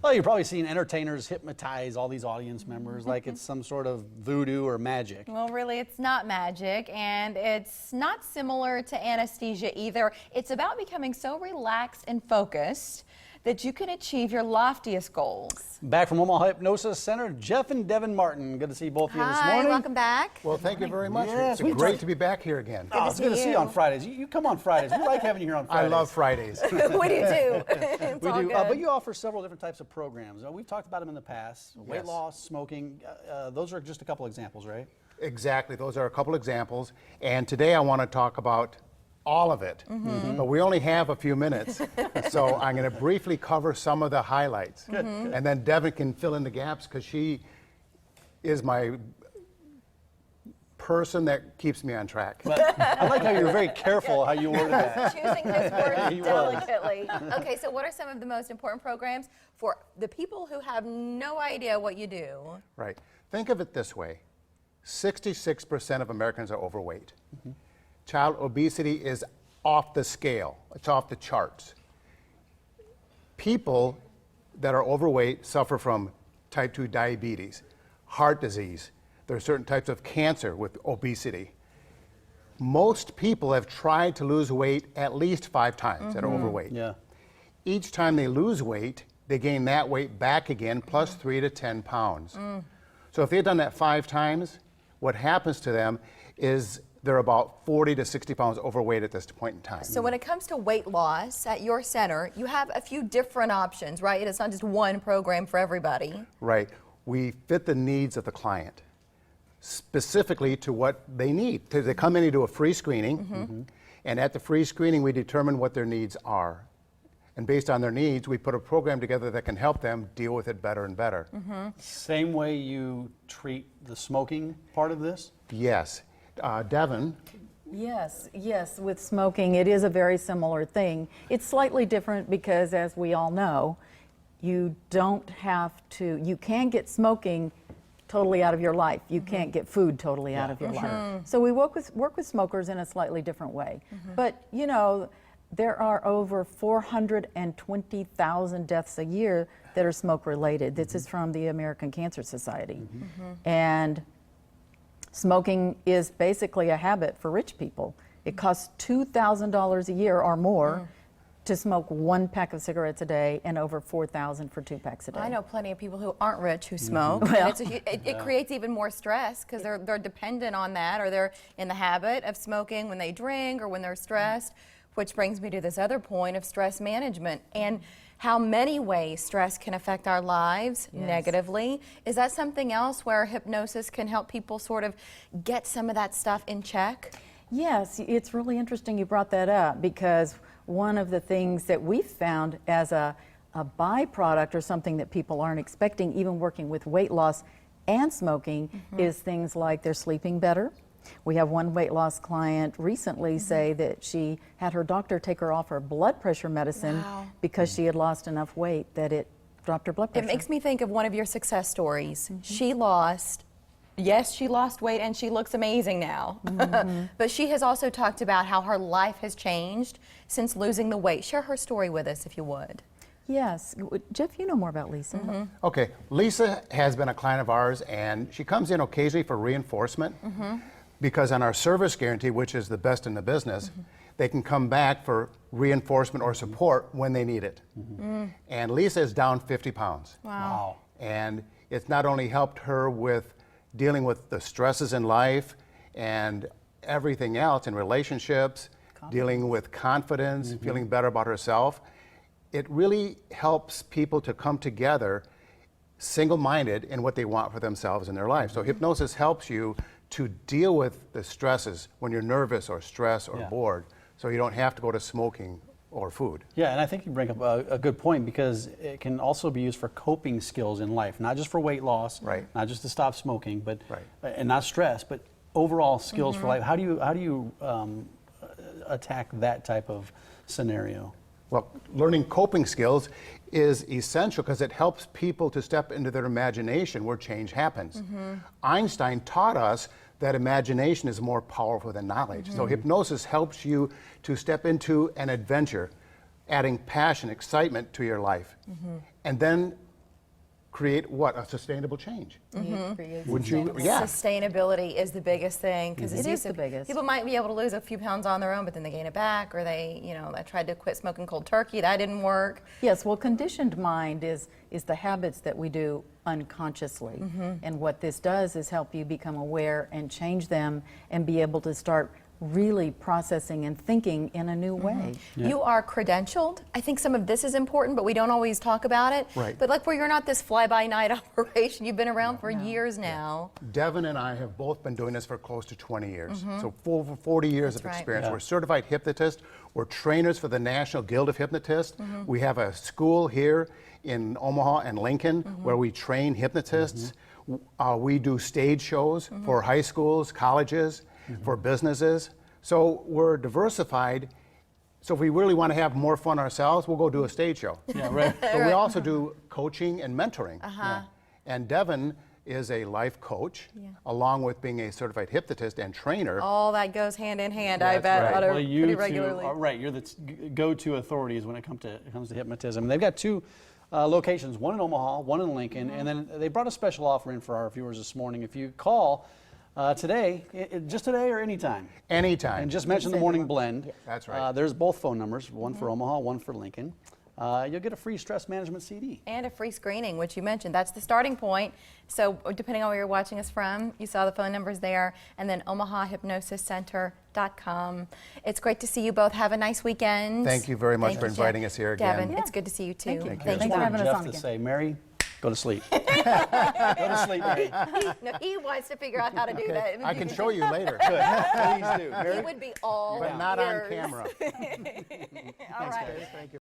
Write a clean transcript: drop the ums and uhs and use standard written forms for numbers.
Well, you've probably seen entertainers hypnotize all these audience members like it's some sort of voodoo or magic. Well, really, it's not magic, and it's not similar to anesthesia either. It's about becoming so relaxed and focused that you can achieve your loftiest goals. Back from Omaha Hypnosis Center, Jeff and Devan Martin. Good to see both of you this morning. Hi, welcome back. Well, thank you very much. Yes, It's great to be back here again. Oh, it's good to see you on Fridays. You come on Fridays. We like having you here on Fridays. I love Fridays. We do too. It's We all do, good. but you offer several different types of programs. We've talked about them in the past. Weight Yes. loss, smoking. Those are just a couple examples, right? Exactly. Those are a couple examples. And today I want to talk about all of it. But we only have a few minutes. So I'm going to briefly cover some of the highlights. Good. And then Devan can fill in the gaps because she is my person that keeps me on track. But I like how you're very careful how you worded that. Choosing his words He was. delicately. Okay, so what are some of the most important programs for the people who have no idea what you do? Right. Think of it this way. 66% of Americans are overweight. Child obesity is off the scale. It's off the charts. People that are overweight suffer from type 2 diabetes, heart disease. There are certain types of cancer with obesity. Most people have tried to lose weight at least 5 times that are overweight. Yeah. Each time they lose weight, they gain that weight back again, plus 3 to 10 pounds. So if they've done that 5 times, what happens to them is they're about 40 to 60 pounds overweight at this point in time. So when it comes to weight loss at your center, you have a few different options, right? It's not just one program for everybody. Right. We fit the needs of the client specifically to what they need. Because they come in and do a free screening, and at the free screening, we determine what their needs are. And based on their needs, we put a program together that can help them deal with it better and better. Same way you treat the smoking part of this? Yes. Devan, Yes, yes, with smoking, it is a very similar thing. It's slightly different because, as we all know, you don't have to, you can get smoking totally out of your life. You can't get food totally out of your life. So we work with smokers in a slightly different way. But, you know, there are over 420,000 deaths a year that are smoke-related. This is from the American Cancer Society. And smoking is basically a habit for rich people. It costs $2,000 a year or more to smoke 1 pack of cigarettes a day and over $4,000 for 2 packs a day. I know plenty of people who aren't rich who smoke. Well, And it creates even more stress because they're dependent on that, or they're in the habit of smoking when they drink or when they're stressed, which brings me to this other point of stress management and how many ways stress can affect our lives negatively. Is that something else where hypnosis can help people sort of get some of that stuff in check? Yes, it's really interesting you brought that up, because one of the things that we've found as a byproduct or something that people aren't expecting, even working with weight loss and smoking, is things like they're sleeping better. We have one weight loss client recently say that she had her doctor take her off her blood pressure medicine because she had lost enough weight that it dropped her blood pressure. It makes me think of one of your success stories. She lost weight and she looks amazing now. But she has also talked about how her life has changed since losing the weight. Share her story with us if you would. Yes. Jeff, you know more about Lisa. okay, Lisa has been a client of ours, and she comes in occasionally for reinforcement. Because on our service guarantee, which is the best in the business, they can come back for reinforcement or support when they need it. And Lisa is down 50 pounds. Wow. And it's not only helped her with dealing with the stresses in life and everything else in relationships, dealing with confidence, feeling better about herself, it really helps people to come together single-minded in what they want for themselves in their life. So hypnosis helps you to deal with the stresses when you're nervous or stressed or bored, so you don't have to go to smoking or food. Yeah, and I think you bring up a good point, because it can also be used for coping skills in life, not just for weight loss, not just to stop smoking, but and not stress, but overall skills for life. How do you attack that type of scenario? Well, learning coping skills is essential because it helps people to step into their imagination where change happens. Einstein taught us that imagination is more powerful than knowledge. So hypnosis helps you to step into an adventure, adding passion, excitement to your life. And then create what? A sustainable change. Mm-hmm. Would you? Yeah. Sustainability is the biggest thing because It is the biggest. People might be able to lose a few pounds on their own, but then they gain it back, or they tried to quit smoking cold turkey, that didn't work. Yes, well, conditioned mind is the habits that we do unconsciously. And what this does is help you become aware and change them and be able to start really processing and thinking in a new way. You are credentialed. I think some of this is important, but we don't always talk about it. Right. But like where you're not this fly-by-night operation. You've been around for years now. Devin and I have both been doing this for close to 20 years. So over 40 years of That's right. experience. We're certified hypnotists. We're trainers for the National Guild of Hypnotists. We have a school here in Omaha and Lincoln where we train hypnotists. We do stage shows for high schools, colleges, for businesses. So we're diversified. So if we really want to have more fun ourselves, we'll go do a stage show. Yeah, right. But we also do coaching and mentoring. And Devin is a life coach, along with being a certified hypnotist and trainer. All that goes hand in hand, I That's bet, right. Utter, Well, you pretty two regularly. are right. You're the go-to authorities when it comes to hypnotism. They've got two locations, one in Omaha, one in Lincoln, and then they brought a special offer in for our viewers this morning. If you call today, just today or anytime. Anytime. And just mention the morning blend. That's right. There's both phone numbers, one for Omaha, one for Lincoln. You'll get a free stress management CD. And a free screening, which you mentioned. That's the starting point. So depending on where you're watching us from, you saw the phone numbers there. And then omahahypnosiscenter.com. It's great to see you both. Have a nice weekend. Thank you very much Thank for you, inviting Jeff. us here again. Devin, it's good to see you too. Thank you. Thank you. Thanks for having us Jeff on to again. say, Mary, go to sleep. Go to sleep, Mary. No, he wants to figure out how to do that. I can show you later. Good. Please do. He would be all But not on ears. camera. All right. Thank you.